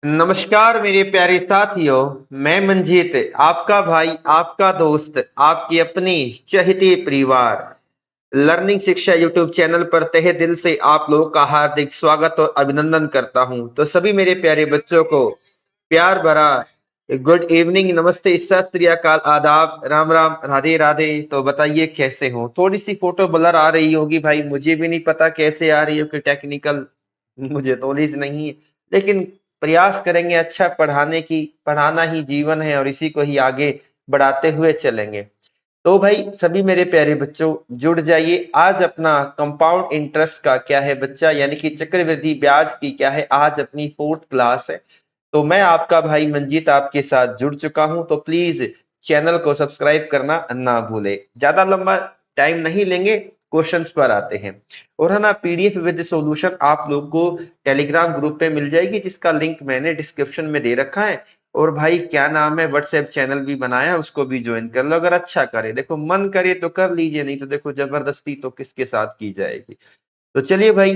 नमस्कार मेरे प्यारे साथियों। मैं मंजीत, आपका भाई, आपका दोस्त, आपके अपने चहेते परिवार लर्निंग शिक्षा यूट्यूब चैनल पर तहे दिल से आप लोगों का हार्दिक स्वागत और अभिनंदन करता हूं। तो सभी मेरे प्यारे बच्चों को प्यार भरा गुड इवनिंग, नमस्ते, सत श्री अकाल, आदाब, राम राम, राधे राधे। तो बताइए कैसे हो? थोड़ी सी फोटो ब्लर आ रही होगी भाई, मुझे भी नहीं पता कैसे आ रही हो कि टेक्निकल मुझे नॉलेज नहीं है, लेकिन प्रयास करेंगे अच्छा पढ़ाने की। पढ़ाना ही जीवन है और इसी को ही आगे बढ़ाते हुए चलेंगे। तो भाई सभी मेरे प्यारे बच्चों जुड़ जाइए। आज अपना कंपाउंड इंटरेस्ट का क्या है बच्चा, यानी कि चक्रवृद्धि ब्याज की क्या है, आज अपनी फोर्थ क्लास है। तो मैं आपका भाई मंजीत आपके साथ जुड़ चुका हूं। तो प्लीज चैनल को सब्सक्राइब करना ना भूले। ज्यादा लंबा टाइम नहीं लेंगे, क्वेश्चंस पर आते हैं। और है ना, पीडीएफ विद सॉल्यूशन आप लोग को टेलीग्राम ग्रुप पे मिल जाएगी, जिसका लिंक मैंने डिस्क्रिप्शन में दे रखा है। और भाई क्या नाम है, व्हाट्सएप चैनल भी बनाया, उसको भी ज्वाइन कर लो। अगर अच्छा करे, देखो मन करे तो कर लीजिए, नहीं तो देखो जबरदस्ती तो किसके साथ की जाएगी। तो चलिए भाई,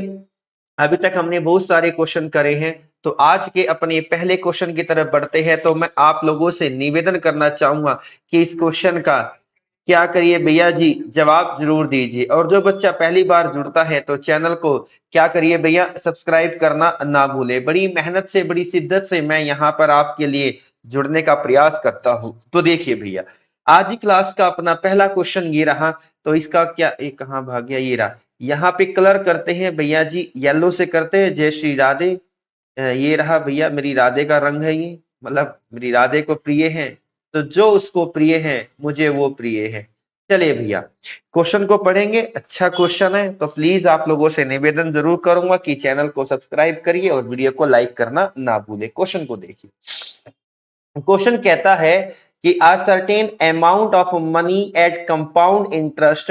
अभी तक हमने बहुत सारे क्वेश्चन करे हैं, तो आज के अपने पहले क्वेश्चन की तरफ बढ़ते हैं। तो मैं आप लोगों से निवेदन करना चाहूंगा कि इस क्वेश्चन का क्या करिए भैया जी, जवाब जरूर दीजिए। और जो बच्चा पहली बार जुड़ता है तो चैनल को क्या करिए भैया, सब्सक्राइब करना ना भूले। बड़ी मेहनत से, बड़ी शिद्दत से मैं यहाँ पर आपके लिए जुड़ने का प्रयास करता हूँ। तो देखिए भैया, आज ही क्लास का अपना पहला क्वेश्चन ये रहा। तो इसका क्या, ये कहाँ भाग गया, ये रहा। यहाँ पे कलर करते हैं भैया जी, येलो से करते हैं। जय श्री राधे। ये रहा भैया, मेरी राधे का रंग है ये, मतलब मेरी राधे को प्रिय है, तो जो उसको प्रिय है मुझे वो प्रिय है। चलिए भैया, क्वेश्चन को पढ़ेंगे। अच्छा क्वेश्चन है, तो प्लीज आप लोगों से निवेदन जरूर करूंगा कि चैनल को सब्सक्राइब करिए और वीडियो को लाइक करना ना भूले। क्वेश्चन को देखिए। क्वेश्चन कहता है कि a certain amount of money at compound interest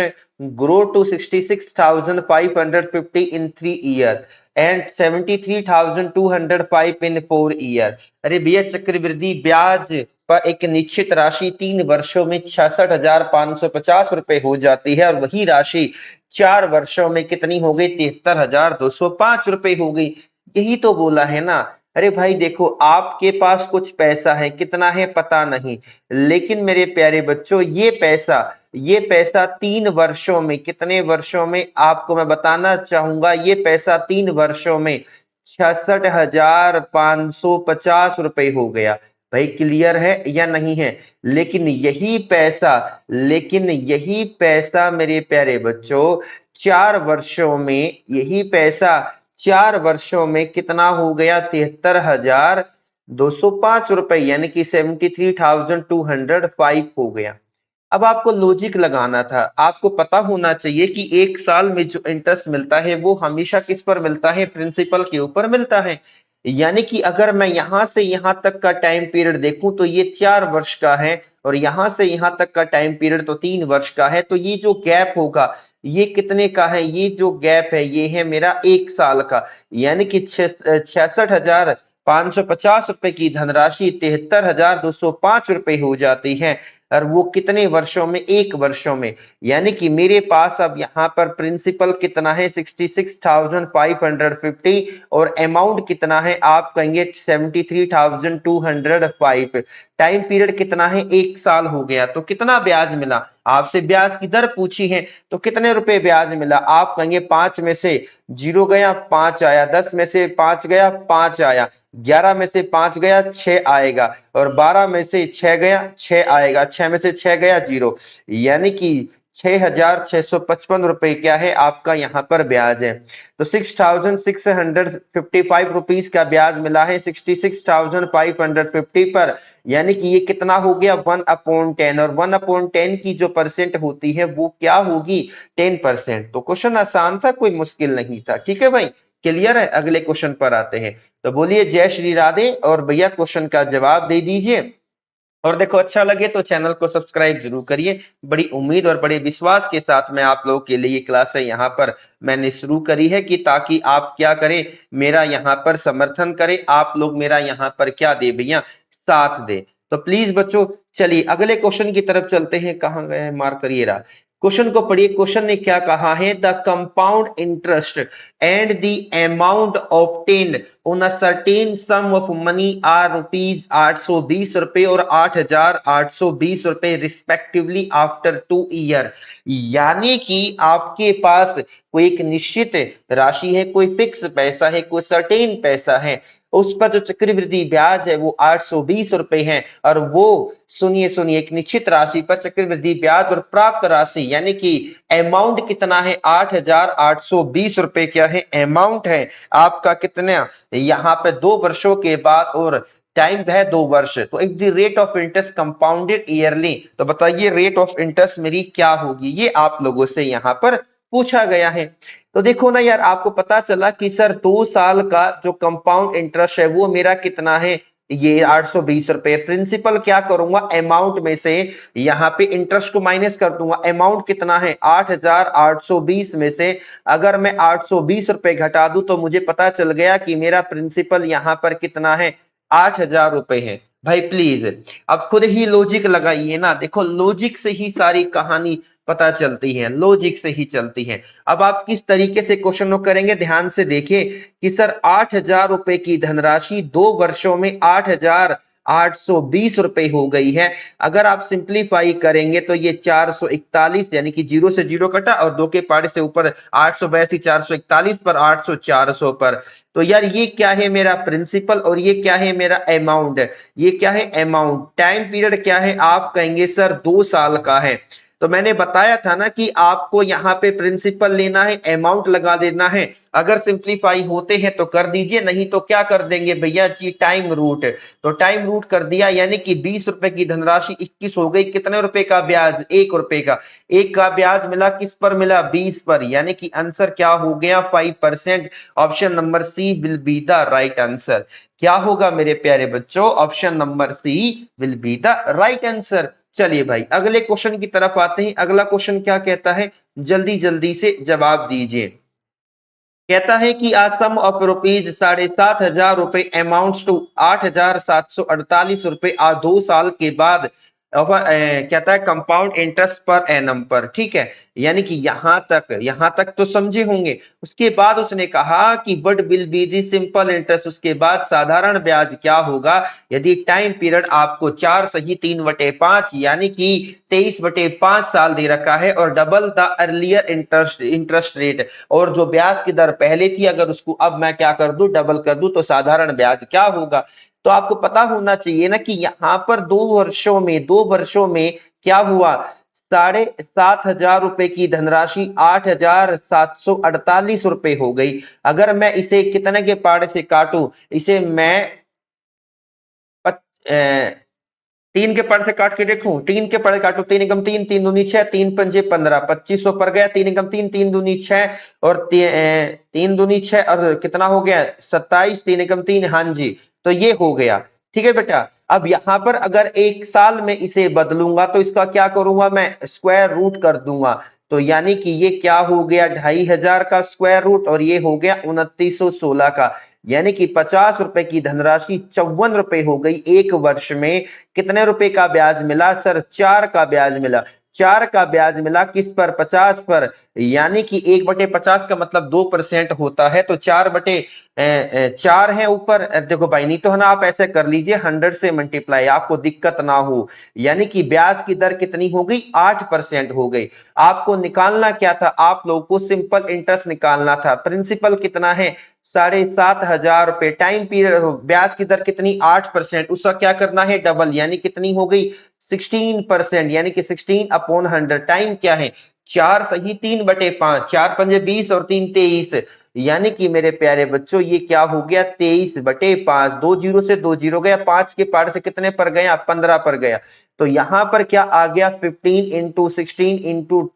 grow to 66,550 in 3 years and 73,205 in 4 years। अरे भैया, चक्रवृद्धि ब्याज पर एक निश्चित राशि 3 वर्षों में 66,550 रुपए हो जाती है, और वही राशि 4 वर्षों में कितनी हो गई? 73,205 रुपए हो गई। यही तो बोला है ना। अरे भाई देखो, आपके पास कुछ पैसा है, कितना है पता नहीं, लेकिन मेरे प्यारे बच्चों ये पैसा 3 वर्षों में, कितने वर्षों में आपको मैं बताना चाहूंगा, ये पैसा 3 वर्षों में 66,550 रुपए हो गया। भाई क्लियर है या नहीं है? लेकिन यही पैसा मेरे प्यारे बच्चों 4 वर्षों में, यही पैसा 4 वर्षों में कितना हो गया? 73,205 रुपए, यानी कि 73,205 हो गया। अब आपको लॉजिक लगाना था, आपको पता होना चाहिए कि 1 साल में जो इंटरेस्ट मिलता है वो हमेशा किस पर मिलता है? प्रिंसिपल के ऊपर मिलता है। यानी कि अगर मैं यहां से यहां तक का टाइम पीरियड देखूं तो ये 4 वर्ष का है, और यहां से यहां तक का टाइम पीरियड तो 3 वर्ष का है। तो ये जो गैप होगा ये कितने का है? ये जो गैप है ये है मेरा 1 साल का। यानी कि 66,550 रुपए की धनराशि 73,205 रुपए हो जाती है, और वो कितने वर्षों में? 1 वर्षों में। यानी कि मेरे पास अब यहाँ पर प्रिंसिपल कितना है? 66,550, और अमाउंट कितना है? आप कहेंगे 73,205। टाइम पीरियड कितना है? 1 साल हो गया। तो कितना ब्याज मिला? आपसे ब्याज की दर पूछी है, तो कितने रुपए ब्याज मिला? आप कहेंगे 5 में से 0 गया 5 आया, 10 में से 5 गया 5 आया, 11 में से 5 गया 6 आएगा, और 12 में से 6 गया 6 आएगा, 6 में से 6 गया 0। यानी कि 6,655 रुपए क्या है आपका यहाँ पर ब्याज है। तो 6,655 रुपीज का ब्याज मिला है 66,550 पर। यानी कि ये कितना हो गया? 1/10। और 1/10 की जो परसेंट होती है वो क्या होगी? 10%। तो क्वेश्चन आसान था, कोई मुश्किल नहीं था। ठीक है भाई, क्लियर है? अगले क्वेश्चन पर आते हैं। तो बोलिए जय श्री राधे, और भैया क्वेश्चन का जवाब दे दीजिए। और देखो, अच्छा लगे तो चैनल को सब्सक्राइब जरूर करिए। बड़ी उम्मीद और बड़े विश्वास के साथ मैं आप लोगों के लिए ये क्लास है यहाँ पर मैंने शुरू करी है, कि ताकि आप क्या करें, मेरा यहाँ पर समर्थन करें, आप लोग मेरा यहाँ पर क्या दे भैया, साथ दे। तो प्लीज बच्चों, चलिए अगले क्वेश्चन की तरफ चलते हैं। कहाँ गए मार्कर? ये रहा। क्वेश्चन को पढ़िए। क्वेश्चन ने क्या कहा है, the compound interest and the amount obtained on a certain sum of money are rupees 820 रुपए और 8,820 रुपए रिस्पेक्टिवली आफ्टर 2 ईयर। यानी कि आपके पास कोई एक निश्चित राशि है, कोई फिक्स पैसा है, कोई सर्टेन पैसा है, उस पर जो चक्रवृद्धि ब्याज है वो 820 रुपए है, और वो सुनिए सुनिए एक निश्चित राशि पर चक्रवृद्धि ब्याज और प्राप्त राशि यानी कि अमाउंट कितना है, 8,820 रुपए क्या है, अमाउंट है आपका कितना, यहाँ पे 2 वर्षों के बाद, और टाइम है 2 वर्ष। तो if the rate of interest compounded yearly, तो बताइए रेट ऑफ इंटरेस्ट मेरी क्या होगी, ये आप लोगों से यहाँ पर पूछा गया है। तो देखो ना यार, आपको पता चला कि सर 2 साल का जो कंपाउंड इंटरेस्ट है वो मेरा कितना है, ये 820 रुपए। प्रिंसिपल क्या करूंगा, अमाउंट में से यहाँ पे इंटरेस्ट को माइनस कर दूंगा। अमाउंट कितना है, 8,820 में से अगर मैं 820 रुपए घटा दूं तो मुझे पता चल गया कि मेरा प्रिंसिपल यहाँ पर कितना है, 8,000 रुपए है। भाई प्लीज अब खुद ही लॉजिक लगाइए ना, देखो लॉजिक से ही सारी कहानी पता चलती है, लॉजिक से ही चलती है। अब आप किस तरीके से क्वेश्चन को करेंगे, ध्यान से देखिए कि सर 8,000 रुपए की धनराशि 2 वर्षों में 8,820 रुपए हो गई है। अगर आप सिंप्लीफाई करेंगे तो ये 441, यानी कि 0 से 0 कटा और 2 के पाड़े से ऊपर 882, 441 पर 800, 400 पर। तो यार ये क्या है, मेरा प्रिंसिपल, और ये क्या है, मेरा अमाउंट। ये क्या है, अमाउंट। टाइम पीरियड क्या है, आप कहेंगे सर 2 साल का है। तो मैंने बताया था ना कि आपको यहाँ पे प्रिंसिपल लेना है, अमाउंट लगा देना है। अगर सिंप्लीफाई होते हैं तो कर दीजिए, नहीं तो क्या कर देंगे भैया जी, टाइम रूट। तो टाइम रूट कर दिया, यानी कि 20 रुपए की धनराशि 21 हो गई। कितने रुपए का ब्याज, 1 रुपए का। 1 का ब्याज मिला, किस पर मिला, 20 पर, यानी कि आंसर क्या हो गया, 5%। Option number C will be the right answer. क्या होगा मेरे प्यारे बच्चों, option number C will be the right answer. चलिए भाई अगले क्वेश्चन की तरफ आते हैं। अगला क्वेश्चन क्या कहता है, जल्दी जल्दी से जवाब दीजिए। कहता है कि आ सम ऑफ रुपीज 7,500 रुपए अमाउंट्स टू 8,748 रुपए आ 2 साल के बाद कहता है कंपाउंड इंटरेस्ट पर एनम पर। ठीक है, यानी कि यहां तक तो समझे होंगे। उसके बाद उसने कहा कि but will be the simple interest, उसके बाद साधारण ब्याज क्या होगा यदि टाइम पीरियड आपको 4 सही 3/5 यानी कि 23/5 साल दे रखा है, और double the earlier interest rate, और जो ब्याज की दर पहले थी अगर उसको अब मैं क्या कर दूं, डबल कर दूं, तो साधारण ब्याज क्या होगा। तो आपको पता होना चाहिए ना कि यहां पर 2 वर्षों में क्या हुआ, 7,500 रुपए की धनराशि 8,748 रुपए हो गई। अगर मैं इसे कितने के पाड़े से काटूं, इसे मैं 3 के पढ़ से काट के देखूं, 3 के पढ़े काटो, 3 एकम 3, 3 दूनी 6, 3 पंजे 15, 2500 पर गया। 3 एकम 3, 3 दूनी 6 और 3 दूनी 6 और कितना हो गया 27, 3 एकम 3, हाँ जी, तो ये हो गया। ठीक है बेटा, अब यहां पर अगर 1 साल में इसे बदलूंगा तो इसका क्या करूंगा, मैं स्क्वायर रूट कर दूंगा। तो यानी कि ये क्या हो गया, 2,500 का स्क्वायर रूट, और ये हो गया 2916 का, यानी कि 50 रुपए की धनराशि 54 रुपए हो गई। 1 वर्ष में कितने रुपए का ब्याज मिला सर, 4 का ब्याज मिला। 4 का ब्याज मिला किस पर, 50 पर, यानी कि 1/50 का मतलब 2% होता है। तो 4 है ऊपर, देखो भाई नहीं तो है ना, आप ऐसे कर लीजिए 100 से मल्टीप्लाई, आपको दिक्कत ना हो। यानी कि ब्याज की दर कितनी हो गई, 8% हो गई। आपको निकालना क्या था, आप लोगों को सिंपल इंटरेस्ट निकालना था। प्रिंसिपल कितना है, 7,500 रुपए। टाइम पीरियड ब्याज की दर कितनी, 8%, उसका क्या करना है, डबल, यानी कितनी हो गई 16%, यानी कि 16/100। टाइम क्या है, 4 सही 3/5, 4 पंजे 20 और 3 23, यानी कि मेरे प्यारे बच्चों ये क्या हो गया 23/5। 2 जीरो से 2 जीरो गया, 5 के पार से कितने पर गया, 15 पर गया। तो यहां पर क्या आ गया, 15 इंटू 16 इंटू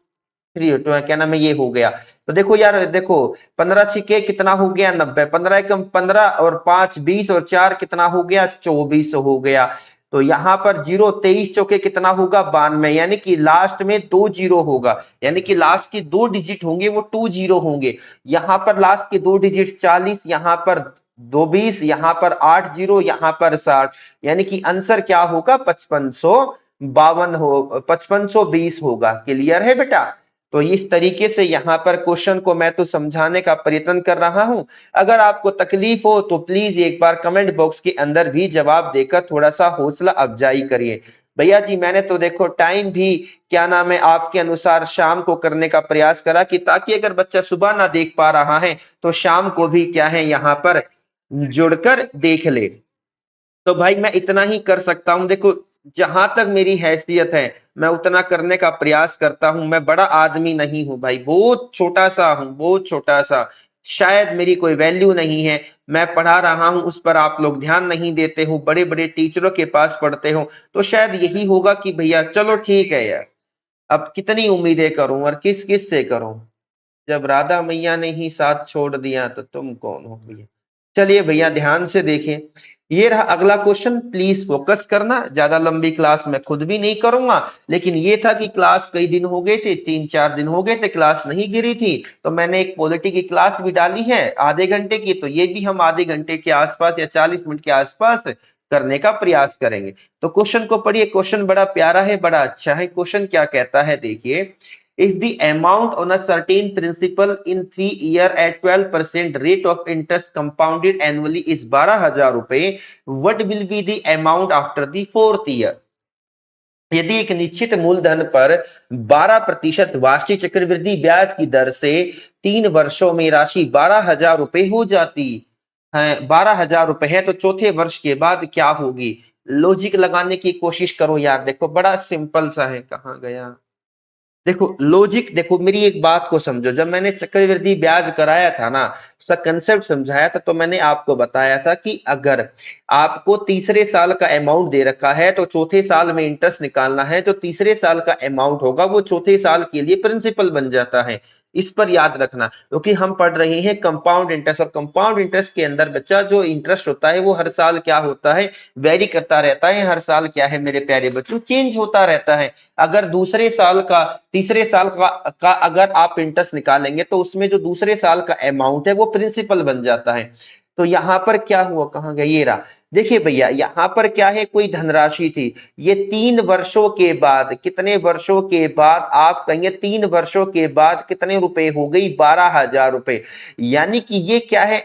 3, तो क्या नाम है, ये हो गया। तो देखो यार, देखो 15 छिके कितना हो गया 90, 15 एकम 15 और 5 20 और 4 कितना हो गया 24 हो गया। तो यहां पर 0 23 चौके कितना होगा 92, यानी कि लास्ट में 2 जीरो होगा, यानी कि लास्ट की 2 डिजिट होंगे वो 2 जीरो होंगे। यहां पर लास्ट के 2 डिजिट 40, यहां पर 2 20, यहां पर 8 जीरो, यहां पर 60, यानी कि आंसर क्या होगा 5500 52 हो 5520 होगा। क्लियर है बेटा? तो इस तरीके से यहाँ पर क्वेश्चन को मैं तो समझाने का प्रयत्न कर रहा हूं। अगर आपको तकलीफ हो तो प्लीज एक बार कमेंट बॉक्स के अंदर भी जवाब देकर थोड़ा सा हौसला अफजाई करिए। भैया जी मैंने तो देखो टाइम भी क्या नाम है आपके अनुसार शाम को करने का प्रयास करा कि ताकि अगर बच्चा सुबह ना देख पा रहा है तो शाम को भी क्या है यहाँ पर जुड़कर देख ले। तो भाई मैं इतना ही कर सकता हूं। देखो जहां तक मेरी हैसियत है मैं उतना करने का प्रयास करता हूं। मैं बड़ा आदमी नहीं हूं भाई, बहुत छोटा सा हूं, बहुत छोटा सा। शायद मेरी कोई वैल्यू नहीं है। मैं पढ़ा रहा हूं उस पर आप लोग ध्यान नहीं देते हो, बड़े बड़े टीचरों के पास पढ़ते हो, तो शायद यही होगा कि भैया चलो ठीक है यार, अब कितनी उम्मीदें करूं और किस किस से करूं। जब राधा मैया ने ही साथ छोड़ दिया तो तुम कौन हो भैया। चलिए भैया ध्यान से देखें, ये रहा अगला क्वेश्चन। प्लीज फोकस करना, ज्यादा लंबी क्लास मैं खुद भी नहीं करूंगा, लेकिन ये था कि क्लास कई दिन हो गए थे, 3-4 दिन हो गए थे क्लास नहीं गिरी थी, तो मैंने एक पॉलिटी की क्लास भी डाली है आधे घंटे की, तो ये भी हम आधे घंटे के आसपास या 40 मिनट के आसपास करने का प्रयास करेंगे। तो क्वेश्चन को पढ़िए, क्वेश्चन बड़ा प्यारा है, बड़ा अच्छा है। क्वेश्चन क्या कहता है देखिए, if the amount on a certain principal in 3 year at 12% rate of interest compounded annually is 12,000 रुपए, what will be the amount after the 4th year? यदि एक निश्चित मूलधन पर 12% वार्षिक चक्रवृद्धि ब्याज की दर से 3 वर्षों में राशि 12,000 रुपए हो जाती है, 12,000 रुपए है, तो चौथे वर्ष के बाद क्या होगी? लॉजिक लगाने की कोशिश करो यार। देखो बड़ा सिंपल सा है, कहाँ गया? देखो लॉजिक, देखो मेरी एक बात को समझो। जब मैंने चक्रवृद्धि ब्याज कराया था ना, उसका कंसेप्ट समझाया था, तो मैंने आपको बताया था कि अगर आपको तीसरे साल का अमाउंट दे रखा है तो चौथे साल में इंटरेस्ट निकालना है, तो तीसरे साल का अमाउंट होगा वो चौथे साल के लिए प्रिंसिपल बन जाता है। इस पर याद रखना, क्योंकि हम पढ़ रहे हैं कंपाउंड इंटरेस्ट, और कंपाउंड इंटरेस्ट के अंदर बच्चा जो इंटरेस्ट होता है वो हर साल क्या होता है, वेरी करता रहता है। हर साल क्या है मेरे प्यारे बच्चों, चेंज होता रहता है। अगर दूसरे साल का तीसरे साल का अगर आप इंटरेस्ट निकालेंगे तो उसमें जो दूसरे साल का अमाउंट है वो प्रिंसिपल बन जाता है। तो यहां पर क्या हुआ, कहां गया, ये रहा। देखिए भैया यहां पर क्या है, कोई धनराशि थी, ये 3 वर्षों के बाद, कितने वर्षों के बाद आप कहेंगे, 3 वर्षों के बाद कितने रुपए हो गई, 12,000 रुपए। यानी कि ये क्या है,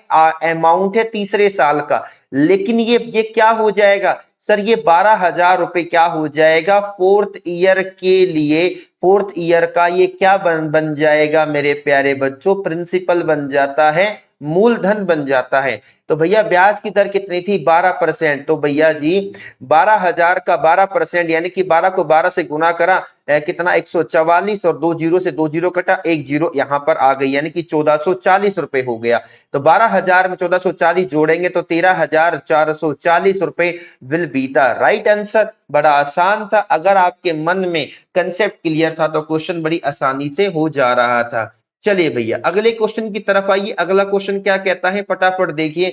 अमाउंट है तीसरे साल का, लेकिन ये क्या हो जाएगा सर, ये 12,000 रुपए क्या हो जाएगा फोर्थ ईयर के लिए। फोर्थ ईयर का ये क्या बन जाएगा मेरे प्यारे बच्चों, प्रिंसिपल बन जाता है, मूलधन बन जाता है। तो भैया ब्याज की दर कितनी थी, 12%। तो भैया जी 12,000 का 12% यानी कि 12 को 12 से गुना करा, कितना 144, और 2 जीरो से 2 जीरो कटा, 1 जीरो यहां पर आ गई, यानी कि 1440 रुपए हो गया। तो 12,000 में 1440 जोड़ेंगे तो 13,440 रुपए will be the right answer. बड़ा आसान था, अगर आपके मन में कंसेप्ट क्लियर था तो क्वेश्चन बड़ी आसानी से हो जा रहा था। चलिए भैया अगले क्वेश्चन की तरफ आइए। अगला क्वेश्चन क्या कहता है, फटाफट देखिए।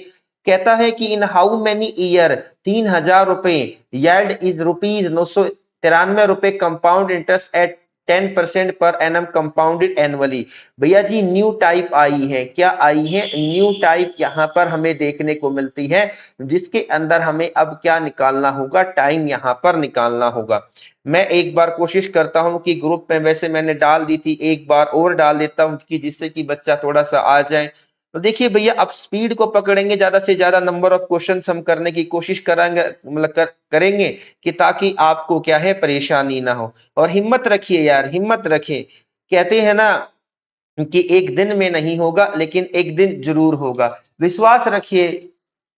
कहता है कि इन हाउ मेनी ईयर 3,000 रुपए yield is ₹993 compound interest eight 10% per annum compounded annually. भैया जी न्यू टाइप आई है, क्या आई है, न्यू टाइप यहां पर हमें देखने को मिलती है, जिसके अंदर हमें अब क्या निकालना होगा, टाइम यहां पर निकालना होगा। मैं एक बार कोशिश करता हूं कि ग्रुप में, वैसे मैंने डाल दी थी, एक बार और डाल देता हूं कि जिससे कि बच्चा थोड़ा सा आ जाए। तो देखिए भैया अब स्पीड को पकड़ेंगे, ज्यादा से ज्यादा नंबर ऑफ क्वेश्चंस हम करने की कोशिश करेंगे, मतलब करेंगे कि ताकि आपको क्या है परेशानी ना हो। और हिम्मत रखिए यार, हिम्मत रखें। कहते हैं ना कि एक दिन में नहीं होगा लेकिन एक दिन जरूर होगा। विश्वास रखिए,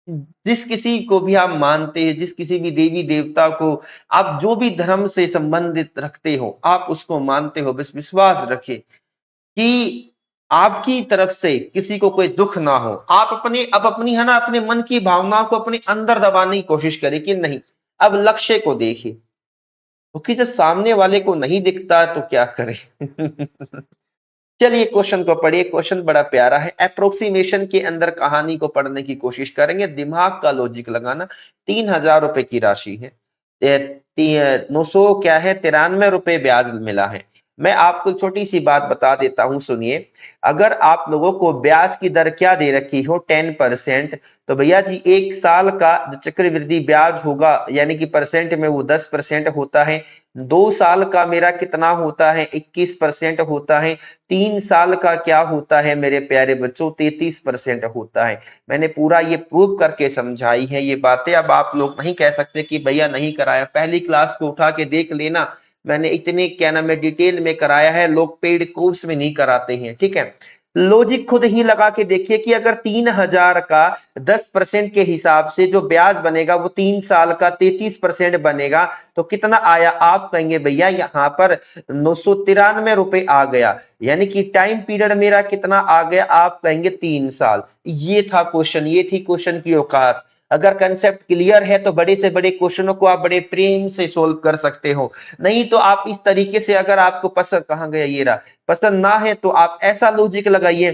जिस किसी को भी आप मानते हैं, जिस किसी भी देवी देवता को आप जो भी धर्म से संबंधित रखते हो, आप उसको मानते हो, बस विश्वास रखिए कि आपकी तरफ से किसी को कोई दुख ना हो। आप अपनी है ना, अपने मन की भावनाओं को अपने अंदर दबाने की कोशिश करें कि नहीं, अब लक्ष्य को देखिए, क्योंकि जब सामने वाले को नहीं दिखता तो क्या करे। चलिए क्वेश्चन को पढ़िए, क्वेश्चन बड़ा प्यारा है। अप्रोक्सीमेशन के अंदर कहानी को पढ़ने की कोशिश करेंगे, दिमाग का लॉजिक लगाना। 3,000 रुपए की राशि है, 900 क्या है, 93 रुपए ब्याज मिला है। मैं आपको एक छोटी सी बात बता देता हूं, सुनिए। अगर आप लोगों को ब्याज की दर क्या दे रखी हो, 10%, तो भैया जी 1 साल का जो चक्रवृद्धि ब्याज होगा, यानी कि परसेंट में वो 10% होता है। 2 साल का मेरा कितना होता है, 21% होता है। 3 साल का क्या होता है मेरे प्यारे बच्चों, 33% होता है। मैंने पूरा ये प्रूव करके समझाई है ये बातें। अब आप लोग नहीं कह सकते कि भैया नहीं कराया, पहली क्लास को उठा के देख लेना। मैंने इतने क्या नाम है डिटेल में कराया है, लोग पेड कोर्स में नहीं कराते हैं, ठीक है। लॉजिक खुद ही लगा के देखिए कि अगर 3,000 का 10% के हिसाब से जो ब्याज बनेगा वो 3 साल का 33% बनेगा, तो कितना आया? आप कहेंगे भैया यहाँ पर 993 रुपए आ गया, यानी कि टाइम पीरियड मेरा कितना आ गया? आप कहेंगे 3 साल। ये था क्वेश्चन, ये थी क्वेश्चन की औकात। अगर कंसेप्ट क्लियर है तो बड़े से बड़े क्वेश्चनों को आप बड़े प्रेम से सोल्व कर सकते हो। नहीं तो आप इस तरीके से, अगर आपको पसंद, कहां गया ये रहा, पसंद ना है तो आप ऐसा लॉजिक लगाइए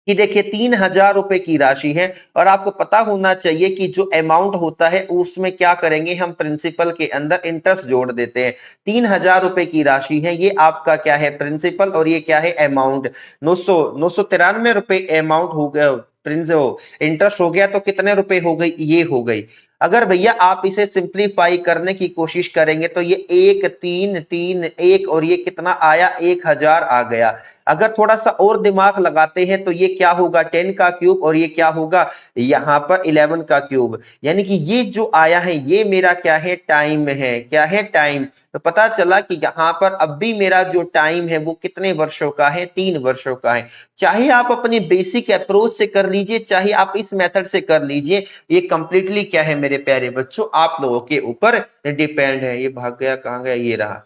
कि देखिए 3,000 रुपए की राशि है और आपको पता होना चाहिए कि जो अमाउंट होता है उसमें क्या करेंगे हम, प्रिंसिपल के अंदर इंटरेस्ट जोड़ देते हैं। 3,000 रुपए की राशि है, ये आपका क्या है, प्रिंसिपल, और ये क्या है, अमाउंट। 993 रुपए अमाउंट हो गया, इंटरेस्ट हो गया, तो कितने रुपए हो गई, ये हो गई। अगर भैया आप इसे सिंप्लीफाई करने की कोशिश करेंगे तो ये 1,331 और ये कितना आया, 1,000 आ गया। अगर थोड़ा सा और दिमाग लगाते हैं तो ये क्या होगा, 10 का क्यूब, और ये क्या होगा यहां पर 11 का क्यूब। यानी कि ये जो आया है ये मेरा क्या है, टाइम है। क्या है, टाइम। तो पता चला कि यहां पर अब भी मेरा जो टाइम है वो कितने वर्षों का है, 3 वर्षों का है। चाहे आप अपनी बेसिक अप्रोच से कर लीजिए, चाहे आप इस मेथड से कर लीजिए, ये कंप्लीटली क्या है मेरे प्यारे बच्चों, आप लोगों के ऊपर डिपेंड है। ये भाग गया, कहां गया, ये रहा।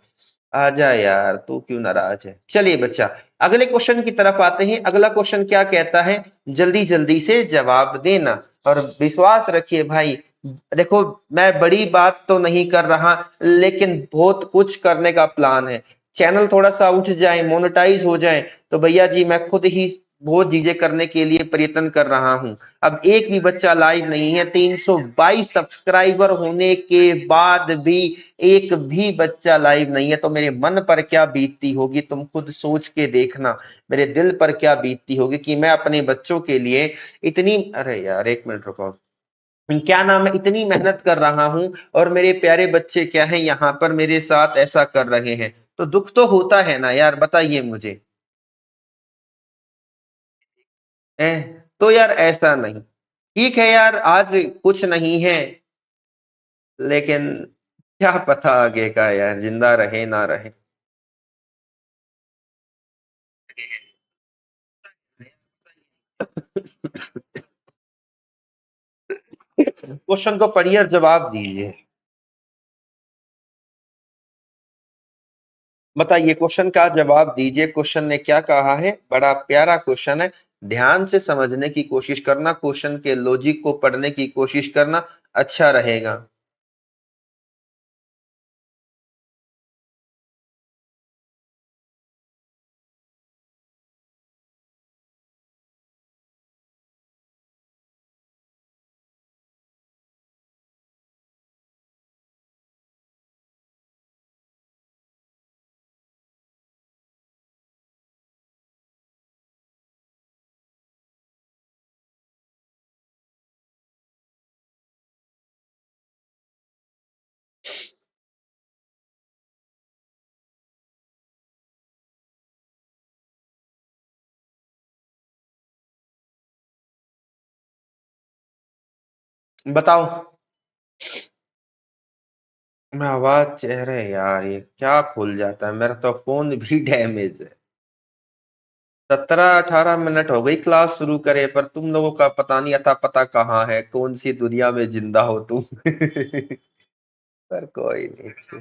आजा यार, तू क्यों नाराज है। चलिए बच्चा, अगले क्वेश्चन की तरफ आते हैं। अगला क्वेश्चन क्या कहता है, जल्दी जल्दी से जवाब देना, और विश्वास रखिए भाई। देखो, मैं बड़ी बात तो नहीं कर रहा, लेकिन बहुत कुछ करने का प्लान है। चैनल थोड़ा सा उठ जाए, मोनेटाइज हो जाए, तो भैया जी मैं खुद ही बहुत चीजें करने के लिए प्रयत्न कर रहा हूं। अब एक भी बच्चा लाइव नहीं है, 322 सब्सक्राइबर होने के बाद भी एक भी बच्चा लाइव नहीं है, तो मेरे मन पर क्या बीतती होगी तुम खुद सोच के देखना। मेरे दिल पर क्या बीतती होगी कि मैं अपने बच्चों के लिए इतनी, अरे यार एक मिनट रुको, क्या नाम है, इतनी मेहनत कर रहा हूं, और मेरे प्यारे बच्चे क्या है यहाँ पर मेरे साथ ऐसा कर रहे हैं। तो दुख तो होता है ना यार, बताइए मुझे। तो यार ऐसा नहीं, ठीक है यार, आज कुछ नहीं है, लेकिन क्या पता आगे का यार, जिंदा रहे ना रहे। क्वेश्चन को पढ़िए और जवाब दीजिए। बताइए, क्वेश्चन का जवाब दीजिए। क्वेश्चन ने क्या कहा है, बड़ा प्यारा क्वेश्चन है। ध्यान से समझने की कोशिश करना, क्वेश्चन के लॉजिक को पढ़ने की कोशिश करना, अच्छा रहेगा। बताओ। मैं आवाज, चेहरे यार ये क्या खुल जाता है, मेरा तो फोन भी डैमेज है। 17-18 मिनट हो गई क्लास शुरू करे, पर तुम लोगों का पता नहीं, अता पता कहाँ है, कौन सी दुनिया में जिंदा हो तुम। पर कोई नहीं।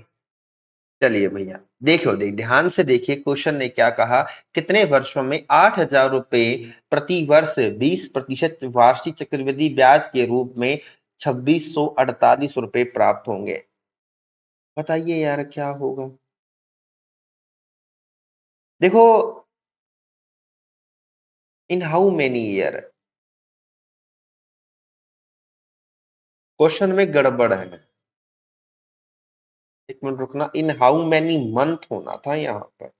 चलिए भैया, देखो ध्यान से देखिए, क्वेश्चन ने क्या कहा, कितने वर्षों में 8,000 रुपए प्रति वर्ष 20% वार्षिक चक्रवृद्धि ब्याज के रूप में 2,648 रुपए प्राप्त होंगे। बताइए यार क्या होगा। देखो, in how many year, question में गड़बड़ है। एक मिनट रुकना, इन हाउ मेनी मंथ होना था यहाँ पर।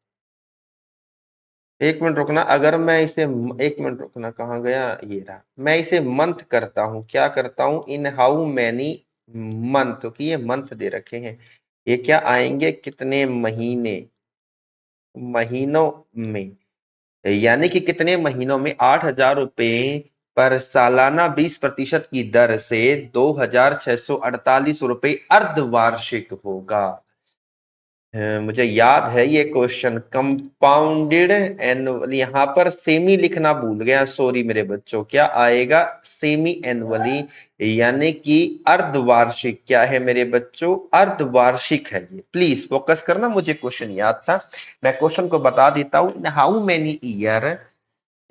एक मिनट रुकना, अगर मैं इसे एक मिनट रुकना, कहाँ गया, ये रहा। मैं इसे मंथ करता हूँ, क्या करता हूँ, इन हाउ मैनी मंथ, क्योंकि ये मंथ दे रखे हैं, ये क्या आएंगे, कितने महीने, महीनों में, यानी कि कितने महीनों में 8,000 रुपए पर सालाना 20% की दर से 2,648 रुपए अर्धवार्षिक होगा। मुझे याद है ये क्वेश्चन, कंपाउंडेड एनुअल, यहाँ पर सेमी लिखना भूल गया, सॉरी मेरे बच्चों, क्या आएगा, सेमी एनुअली, यानी कि अर्धवार्षिक, क्या है मेरे बच्चों, अर्धवार्षिक है ये, प्लीज फोकस करना, मुझे क्वेश्चन याद था, मैं क्वेश्चन को बता देता हूँ। How many year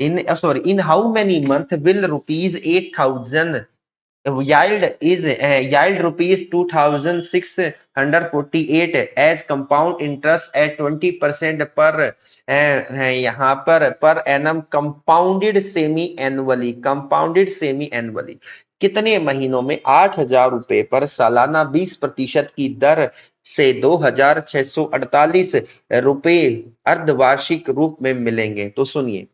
in, sorry, in how many month will rupees 8,000 yield is yield rupees 2,648 as compound interest at 20% पर यहाँ per annum compounded semi annually कितने महीनों में 8,000 रुपए पर सालाना 20% की दर से 2,648 रुपए अर्धवार्षिक रूप में मिलेंगे। तो सुनिए,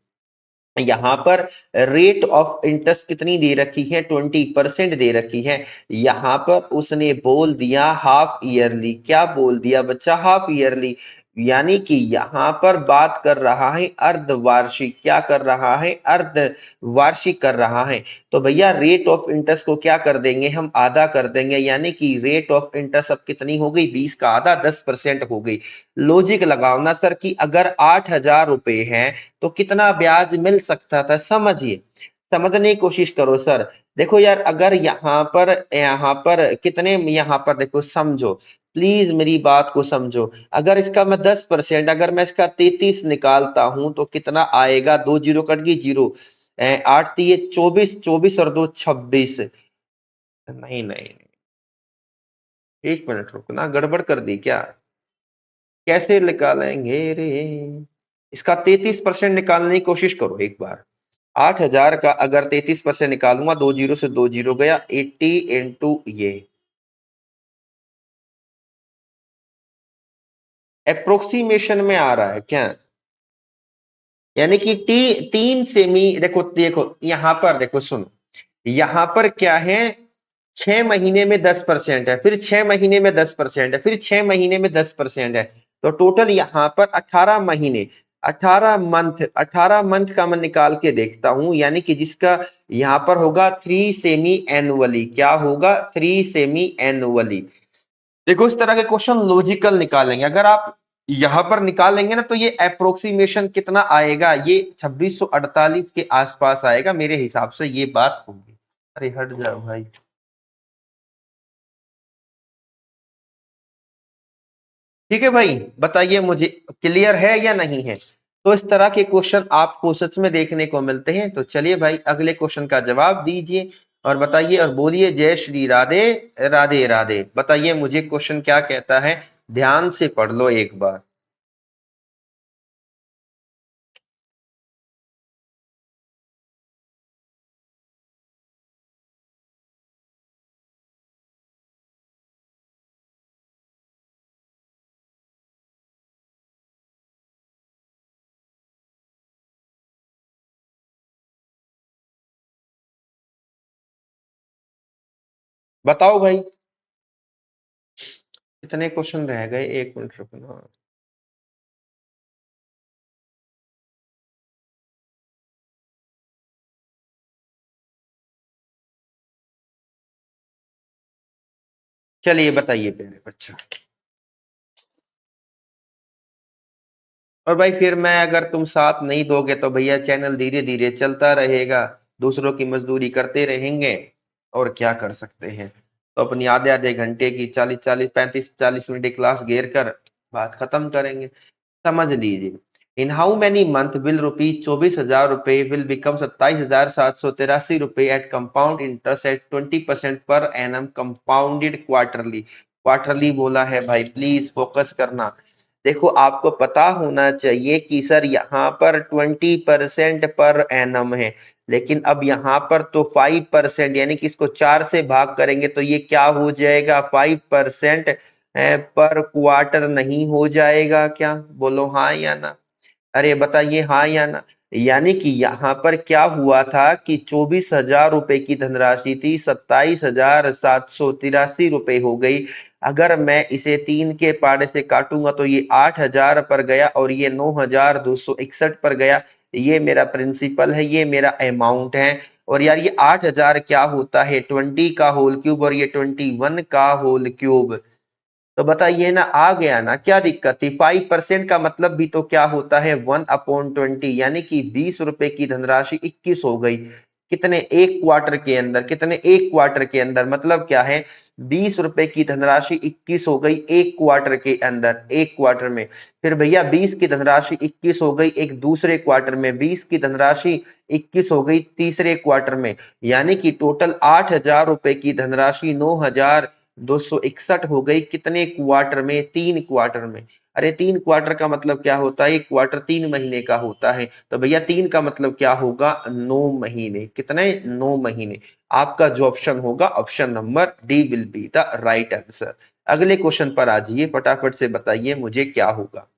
यहाँ पर रेट ऑफ इंटरेस्ट कितनी दे रखी है, 20% दे रखी है। यहाँ पर उसने बोल दिया हाफ ईयरली, क्या बोल दिया बच्चा, हाफ ईयरली, यानी कि यहाँ पर बात कर रहा है अर्धवार्षिक, क्या कर रहा है, अर्धवार्षिक कर रहा है। तो भैया रेट ऑफ इंटरेस्ट को क्या कर देंगे, हम आधा कर देंगे, यानी कि रेट ऑफ इंटरेस्ट अब कितनी हो गई, 20 का आधा 10% हो गई। लॉजिक लगाओ ना सर कि अगर 8,000 रुपए हैं तो कितना ब्याज मिल सकता था, समझिए, समझने की कोशिश करो सर। देखो यार, अगर यहाँ पर कितने, यहाँ पर देखो, समझो प्लीज मेरी बात को समझो, अगर इसका मैं 10%, अगर मैं इसका 33 निकालता हूं तो कितना आएगा, 2 जीरो कट गई, जीरो, 8 3 24, 24 और 2 26, नहीं नहीं नहीं, एक मिनट रुकना, गड़बड़ कर दी क्या, कैसे निकालेंगे रे, इसका 33% निकालने की कोशिश करो एक बार। 8,000 का अगर 33% निकालूंगा, 2 जीरो से 2 जीरो गया, 80 इंटू ये अप्रोक्सीमेशन में आ रहा है क्या, यानी कि 3 सेमी, देखो देखो यहाँ पर देखो, सुनो, यहाँ पर क्या है, 6 महीने में 10% है, फिर 6 महीने में 10% है, फिर 6 महीने में 10% है, तो टोटल यहाँ पर 18 महीने, 18 मंथ का मैं निकाल के देखता हूं, यानी कि जिसका यहाँ पर होगा 3 सेमी एनुअली, क्या होगा, 3 सेमी एनुअली। देखो इस तरह के क्वेश्चन लॉजिकल निकालेंगे, अगर आप यहां पर निकालेंगे ना तो ये अप्रोक्सीमेशन कितना आएगा, ये 2648 के आसपास आएगा मेरे हिसाब से, ये बात होगी। अरे हट जाओ भाई, ठीक है भाई, बताइए मुझे क्लियर है या नहीं है। तो इस तरह के क्वेश्चन आपको सच में देखने को मिलते हैं। तो चलिए भाई, अगले क्वेश्चन का जवाब दीजिए और बताइए और बोलिए जय श्री राधे, राधे राधे। बताइए मुझे क्वेश्चन क्या कहता है, ध्यान से पढ़ लो एक बार। बताओ भाई, कितने क्वेश्चन रह गए, एक मिनट रुकना। चलिए बताइए पहले बच्चा। और भाई फिर मैं, अगर तुम साथ नहीं दोगे तो भैया चैनल धीरे धीरे चलता रहेगा, दूसरों की मजदूरी करते रहेंगे, और क्या कर सकते हैं। तो अपनी आधे आधे घंटे की 40 40 35 40 मिनट की क्लास घेर कर बात खत्म करेंगे। समझ लीजिए, in how many month will rupees 24,000 रुपए विल बिकम 27,783 रुपए eight compound interest eight 20% per annum compounded quarterly, quarterly बोला है भाई, प्लीज फोकस करना। देखो आपको पता होना चाहिए कि सर यहाँ पर 20% पर एनम है, लेकिन अब यहाँ पर तो 5%, यानी कि इसको 4 से भाग करेंगे तो ये क्या हो जाएगा, 5% पर क्वार्टर नहीं हो जाएगा क्या, बोलो हाँ या ना। अरे बताइए हाँ या ना। यानी कि यहाँ पर क्या हुआ था कि 24,000 रुपए की धनराशि थी, 27,783 रुपए हो गई। अगर मैं इसे 3 के पाड़े से काटूंगा तो ये 8,000 पर गया और ये 9,261 पर गया। ये मेरा प्रिंसिपल है, ये मेरा अमाउंट है। और यार ये 8,000 क्या होता है, 20 का होल क्यूब, और ये 21 का होल क्यूब। तो बताइए ना, आ गया ना, क्या दिक्कत थी। 5% का मतलब भी तो क्या होता है, 1/20, यानी कि 20 रुपए की धनराशि 21 हो गई। कितने, एक क्वार्टर के अंदर, कितने, एक क्वार्टर के अंदर, मतलब क्या है, 20 रुपए की धनराशि 21 हो गई एक क्वार्टर के अंदर, एक क्वार्टर में। फिर भैया 20 की धनराशि 21 हो गई एक दूसरे क्वार्टर में, 20 की धनराशि 21 हो गई तीसरे क्वार्टर में। यानी कि टोटल 8,000 रुपए की धनराशि 9,261 हो गई कितने क्वार्टर में, 3 क्वार्टर में। अरे 3 क्वार्टर का मतलब क्या होता है, एक क्वार्टर 3 महीने का होता है, तो भैया 3 का मतलब क्या होगा, 9 महीने। कितने, 9 महीने। आपका जो ऑप्शन होगा, option number D will be the right answer. अगले क्वेश्चन पर आ जाइए, फटाफट से बताइए मुझे क्या होगा।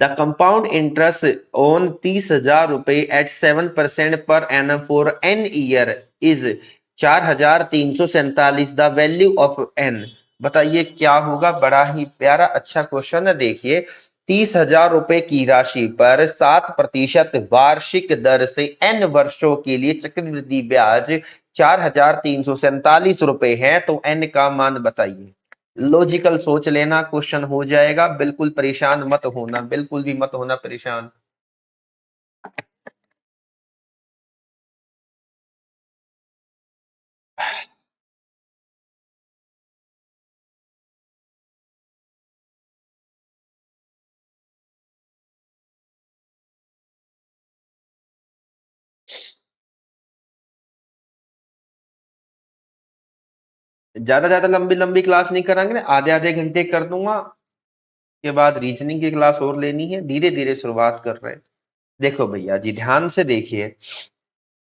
द कंपाउंड इंटरेस्ट ऑन 30,000 रुपए एट 7% पर annum for n year is 4,347, the value of n. बताइए क्या होगा, बड़ा ही प्यारा अच्छा क्वेश्चन है। देखिए 30,000 रुपए की राशि पर 7% वार्षिक दर से एन वर्षों के लिए चक्रवृद्धि ब्याज 4,347 रुपए है, तो एन का मान बताइए। लॉजिकल सोच लेना, क्वेश्चन हो जाएगा, बिल्कुल परेशान मत होना, बिल्कुल भी मत होना परेशान। ज्यादा ज्यादा लंबी लंबी क्लास नहीं कराएंगे ना, आधे आधे घंटे कर दूंगा। के बाद रीजनिंग की क्लास और लेनी है, धीरे धीरे शुरुआत कर रहे हैं। देखो भैया जी ध्यान से देखिए,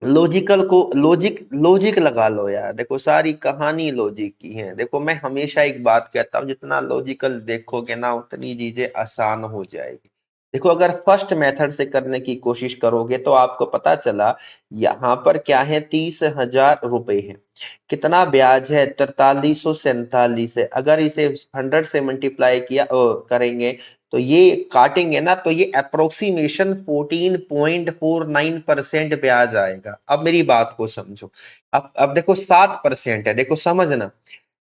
लॉजिकल को लॉजिक लॉजिक लगा लो यार। देखो सारी कहानी लॉजिक की है। देखो मैं हमेशा एक बात कहता हूँ, जितना लॉजिकल देखोगे ना उतनी चीजें आसान हो जाएगी। देखो अगर फर्स्ट मेथड से करने की कोशिश करोगे तो आपको पता चला, यहाँ पर क्या है, 30,000 रुपए है। कितना ब्याज है, 4347 है। अगर इसे 100 से मल्टीप्लाई किया करेंगे, तो ये काटेंगे ना, तो ये अप्रोक्सीमेशन 14.49% ब्याज आएगा। अब मेरी बात को समझो। अब देखो 7% है, देखो समझना।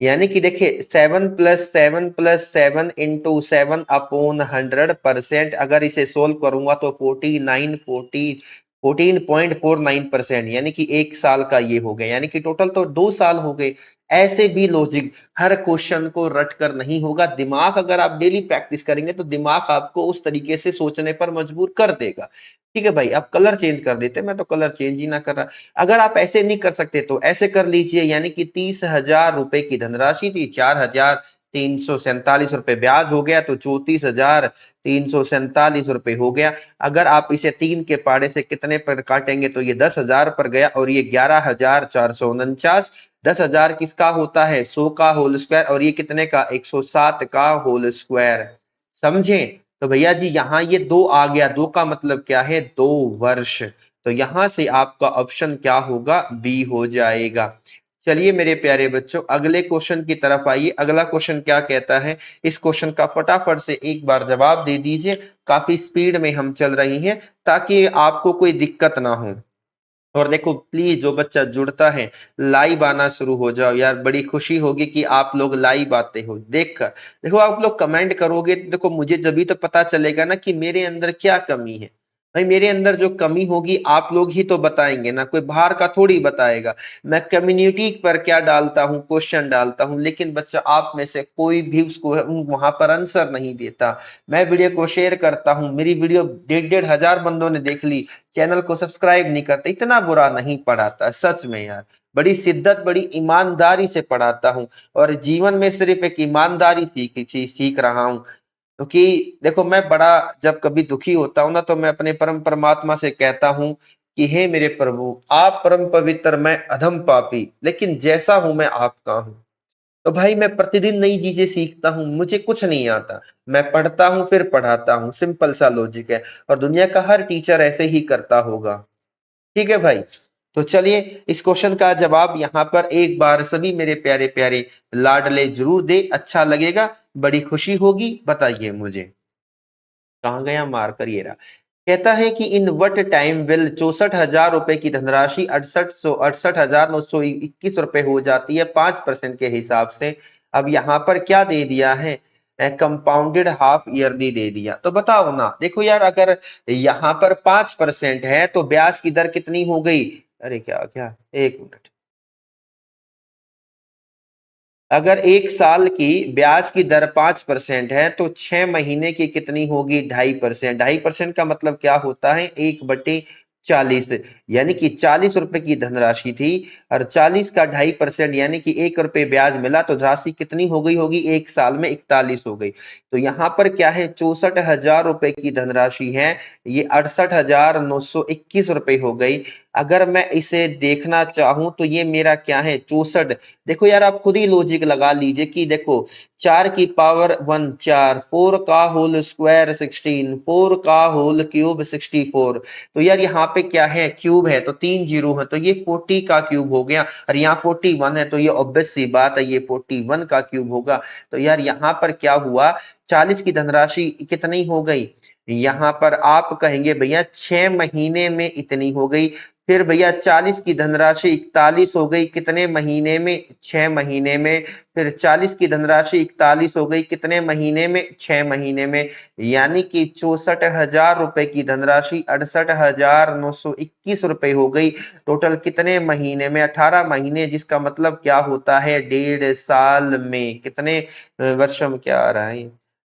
यानी कि देखिए 7+7+7 × 7/100, अगर इसे सोल्व करूंगा तो 14.49%, यानी कि 1 साल का ये हो गया, यानी कि टोटल तो 2 साल हो गए। ऐसे भी लॉजिक, हर क्वेश्चन को रट कर नहीं होगा। दिमाग अगर आप डेली प्रैक्टिस करेंगे तो दिमाग आपको उस तरीके से सोचने पर मजबूर कर देगा। ठीक है भाई, अब कलर चेंज कर देते, मैं तो कलर चेंज ही ना कर रहा। अगर आप ऐसे नहीं कर सकते तो ऐसे कर लीजिए, यानी कि 30,000 रुपए की धनराशि थी, 4,347 रुपए ब्याज हो गया, तो 34,347 रुपए हो गया। अगर आप इसे 3 के पाड़े से कितने पर काटेंगे तो ये 10,000 पर गया, और ये 11,449। 10,000 किसका होता है, 100 का होल स्क्वायर, और ये कितने का, 107 का होल स्क्वायर। समझे। तो भैया जी यहाँ ये 2 आ गया, 2 का मतलब क्या है, 2 वर्ष। तो यहां से आपका ऑप्शन क्या होगा, बी हो जाएगा। चलिए मेरे प्यारे बच्चों, अगले क्वेश्चन की तरफ आइए। अगला क्वेश्चन क्या कहता है, इस क्वेश्चन का फटाफट से एक बार जवाब दे दीजिए। काफी स्पीड में हम चल रही हैं, ताकि आपको कोई दिक्कत ना हो। और देखो प्लीज, जो बच्चा जुड़ता है, लाइव आना शुरू हो जाओ यार, बड़ी खुशी होगी कि आप लोग लाइव आते हो देखकर। देखो आप लोग कमेंट करोगे तो देखो मुझे जब तो पता चलेगा ना कि मेरे अंदर क्या कमी है। भाई मेरे अंदर जो कमी होगी आप लोग ही तो बताएंगे ना, कोई बाहर का थोड़ी बताएगा। मैं कम्युनिटी पर क्या डालता हूँ, क्वेश्चन डालता हूँ, लेकिन बच्चा आप में से कोई भी उसको वहां पर आंसर नहीं देता। मैं वीडियो को शेयर करता हूँ, मेरी वीडियो 1,500 बंदों ने देख ली, चैनल को सब्सक्राइब नहीं करते। इतना बुरा नहीं पढ़ाता सच में यार, बड़ी शिद्दत बड़ी ईमानदारी से पढ़ाता हूँ। और जीवन में सिर्फ एक ईमानदारी सीख रहा हूँ। क्योंकि देखो मैं बड़ा, जब कभी दुखी होता हूं ना, तो मैं अपने परम परमात्मा से कहता हूं कि हे मेरे प्रभु, आप परम पवित्र, मैं अधम पापी, लेकिन जैसा हूं मैं आपका हूं। तो भाई मैं प्रतिदिन नई चीजें सीखता हूँ, मुझे कुछ नहीं आता। मैं पढ़ता हूँ फिर पढ़ाता हूँ, सिंपल सा लॉजिक है। और दुनिया का हर टीचर ऐसे ही करता होगा। ठीक है भाई। तो चलिए इस क्वेश्चन का जवाब यहाँ पर एक बार सभी मेरे प्यारे प्यारे लाडले जरूर दे, अच्छा लगेगा, बड़ी खुशी होगी। बताइए मुझे कहाँ गया मार्कर, ये रहा। कहता है कि इन वट टाइम विल 64,000 रुपए की धनराशि 68,921 रुपए हो जाती है 5% के हिसाब से। अब यहाँ पर क्या दे दिया है, कंपाउंडेड हाफ ईयरली दे दिया। तो बताओ ना, देखो यार, अगर यहाँ पर 5% है तो ब्याज की दर कितनी हो गई। अरे क्या क्या, एक मिनट। अगर एक साल की ब्याज की दर 5% है तो 6 महीने की कितनी होगी, 2.5%। 2.5% का मतलब क्या होता है, 1/40। यानी कि 40 रुपए की धनराशि थी और 40 का 2.5% यानी कि 1 रुपए ब्याज मिला, तो राशि कितनी हो गई होगी, एक साल में 41 हो गई। तो यहाँ पर क्या है, 64,000 रुपए की धनराशि है, ये 68,921 रुपए हो गई। अगर मैं इसे देखना चाहूं तो ये मेरा क्या है, 64। देखो यार, आप खुद ही लॉजिक लगा लीजिए कि देखो, 4 की पावर 1 4, 4 का होल स्क्वायर 16, 4 का होल क्यूब 64। तो यार यहाँ पे क्या है, क्यूब है तो 3 जीरो है, तो ये 40 का क्यूब हो गया। और यहाँ 41 है तो ये ऑब्वियस सी बात है, ये 41 का क्यूब होगा। तो यार यहाँ पर क्या हुआ, 40 की धनराशि कितनी हो गई, यहाँ पर आप कहेंगे भैया 6 महीने में इतनी हो गई। फिर भैया 40 की धनराशि 41 हो गई कितने महीने में, 6 महीने में। फिर 40 की धनराशि 41 हो गई कितने महीने में, 6 महीने में। यानी कि 64,000 रुपए की धनराशि 68,921 रुपए हो गई। टोटल कितने महीने में, 18 महीने, जिसका मतलब क्या होता है, 1.5 साल में। कितने वर्षों में, क्या आ रहा है,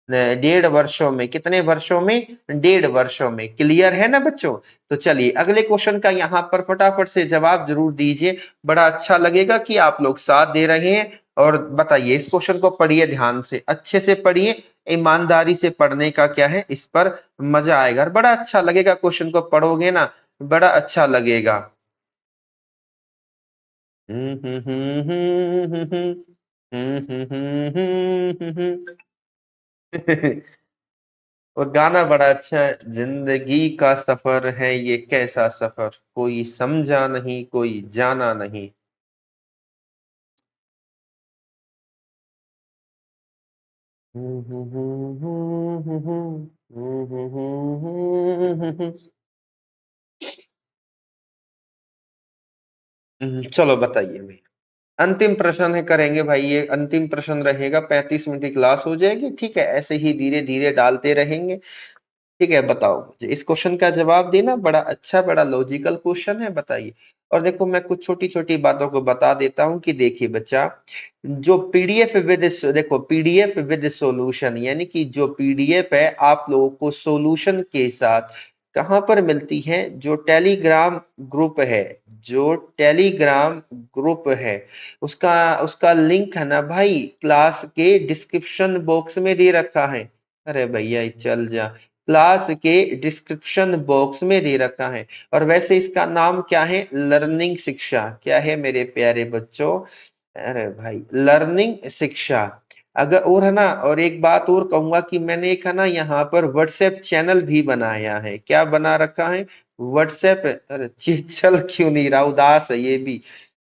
1.5 वर्षों में। कितने वर्षों में, 1.5 वर्षों में। क्लियर है ना बच्चों। तो चलिए अगले क्वेश्चन का यहाँ पर फटाफट से जवाब जरूर दीजिए, बड़ा अच्छा लगेगा कि आप लोग साथ दे रहे हैं। और बताइए, इस क्वेश्चन को पढ़िए, ध्यान से अच्छे से पढ़िए, ईमानदारी से पढ़ने का क्या है, इस पर मजा आएगा और बड़ा अच्छा लगेगा। क्वेश्चन को पढ़ोगे ना, बड़ा अच्छा लगेगा। हम्म हम्म हम्म हम्म और गाना बड़ा अच्छा है, जिंदगी का सफर है ये कैसा सफर, कोई समझा नहीं कोई जाना नहीं। चलो बताइए भाई। अंतिम प्रश्न है, करेंगे भाई, ये अंतिम प्रश्न रहेगा, 35 मिनट की क्लास हो जाएगी। ठीक है, ऐसे ही धीरे धीरे डालते रहेंगे। ठीक है, बताओ मुझे इस क्वेश्चन का जवाब देना, बड़ा अच्छा, बड़ा लॉजिकल क्वेश्चन है, बताइए। और देखो मैं कुछ छोटी छोटी बातों को बता देता हूँ कि देखिए बच्चा, जो पीडीएफ विद, देखो पीडीएफ विद सॉल्यूशन, यानी कि जो पीडीएफ है आप लोगों को सॉल्यूशन के साथ कहाँ पर मिलती है, जो टेलीग्राम ग्रुप है, जो टेलीग्राम ग्रुप है, उसका उसका लिंक है ना भाई, क्लास के डिस्क्रिप्शन बॉक्स में दे रखा है। अरे भैया चल जा, क्लास के डिस्क्रिप्शन बॉक्स में दे रखा है। और वैसे इसका नाम क्या है, लर्निंग शिक्षा। क्या है मेरे प्यारे बच्चों, अरे भाई लर्निंग शिक्षा। अगर और है ना, और एक बात और कहूंगा कि मैंने एक है ना यहाँ पर व्हाट्सएप चैनल भी बनाया है। क्या बना रखा है, व्हाट्सएप, अरे चल क्यों नहीं रहा, उदास है ये भी।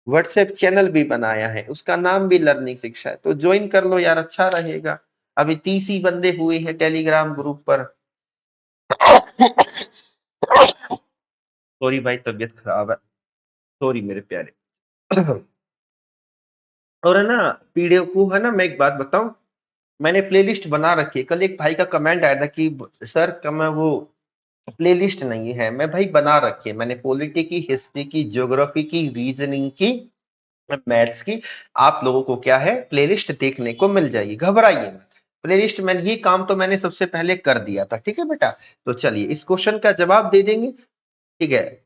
व्हाट्सएप चैनल भी बनाया है, उसका नाम भी लर्निंग शिक्षा है, तो ज्वाइन कर लो यार, अच्छा रहेगा। अभी 30 ही बंदे हुए हैं टेलीग्राम ग्रुप पर। सॉरी भाई, तबीयत खराब है, सॉरी मेरे प्यारे। और है ना, पीडीएफ को है ना, मैं एक बात बताऊं, मैंने प्लेलिस्ट बना रखी है। कल एक भाई का कमेंट आया था कि सर का मैं वो प्लेलिस्ट नहीं है, मैं भाई बना रखी है मैंने, पॉलिटी की, हिस्ट्री की, ज्योग्राफी की, रीजनिंग की, मैथ्स की। आप लोगों को क्या है, प्लेलिस्ट देखने को मिल जाएगी, घबराइए मत। प्लेलिस्ट मैंने, ये काम तो मैंने सबसे पहले कर दिया था। ठीक है बेटा। तो चलिए इस क्वेश्चन का जवाब दे देंगे। ठीक है,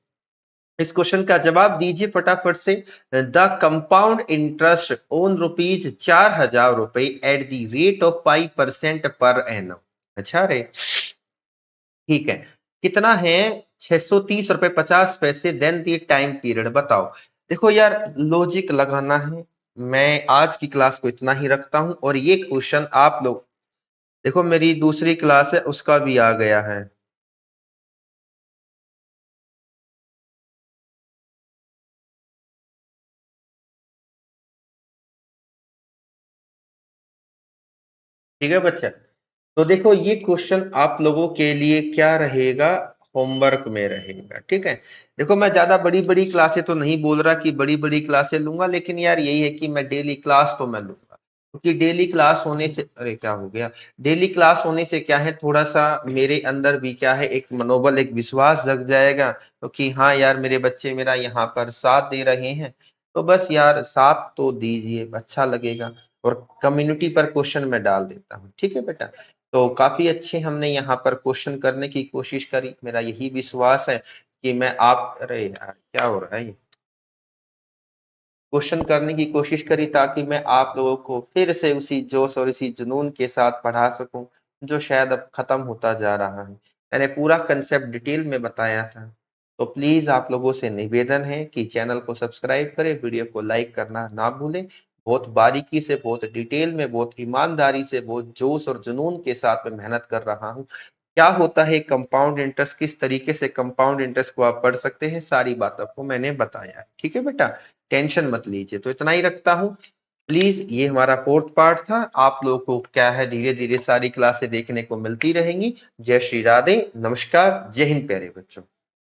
इस क्वेश्चन का जवाब दीजिए फटाफट से। The compound interest on rupees 4,000 at the rate of 5% per annum. अच्छा रे, ठीक है, कितना है, 630 रुपए 50 पैसे, देन दी टाइम पीरियड। बताओ, देखो यार लॉजिक लगाना है, मैं आज की क्लास को इतना ही रखता हूं और ये क्वेश्चन आप लोग देखो, मेरी दूसरी क्लास है उसका भी आ गया है। ठीक है बच्चा, तो देखो ये क्वेश्चन आप लोगों के लिए क्या रहेगा, होमवर्क में रहेगा। ठीक है, देखो मैं ज्यादा बड़ी बड़ी क्लासें तो नहीं बोल रहा कि बड़ी बड़ी क्लासें लूंगा, लेकिन यार यही है कि मैं डेली क्लास तो मैं लूंगा, क्योंकि डेली क्लास होने से, अरे क्या हो गया, डेली क्लास होने से क्या है, थोड़ा सा मेरे अंदर भी क्या है, एक मनोबल, एक विश्वास जग जाएगा, तो कि हाँ यार मेरे बच्चे मेरा यहाँ पर साथ दे रहे हैं, तो बस यार साथ तो दीजिए, अच्छा लगेगा। और कम्युनिटी पर क्वेश्चन मैं डाल देता हूँ, ठीक है बेटा। तो काफी अच्छे हमने यहाँ पर क्वेश्चन करने की कोशिश करी, मेरा यही विश्वास है कि मैं आप, अरे यार क्या हो रहा है ये, क्वेश्चन करने की कोशिश करी ताकि मैं आप लोगों को फिर से उसी जोश और इसी जुनून के साथ पढ़ा सकूं, जो शायद अब खत्म होता जा रहा है। मैंने पूरा कंसेप्ट डिटेल में बताया था। तो प्लीज आप लोगों से निवेदन है कि चैनल को सब्सक्राइब करें, वीडियो को लाइक करना ना भूलें। बहुत बारीकी से, बहुत डिटेल में, बहुत ईमानदारी से, बहुत जोश और जुनून के साथ मैं मेहनत कर रहा हूँ। क्या होता है कंपाउंड इंटरेस्ट, किस तरीके से कंपाउंड इंटरेस्ट को आप पढ़ सकते हैं, सारी बात आपको मैंने बताया है। ठीक है बेटा, टेंशन मत लीजिए। तो इतना ही रखता हूँ। प्लीज, ये हमारा फोर्थ पार्ट था। आप लोगों को क्या है, धीरे धीरे सारी क्लासें देखने को मिलती रहेंगी। जय श्री राधे, नमस्कार, जय हिंद प्यारे बच्चों।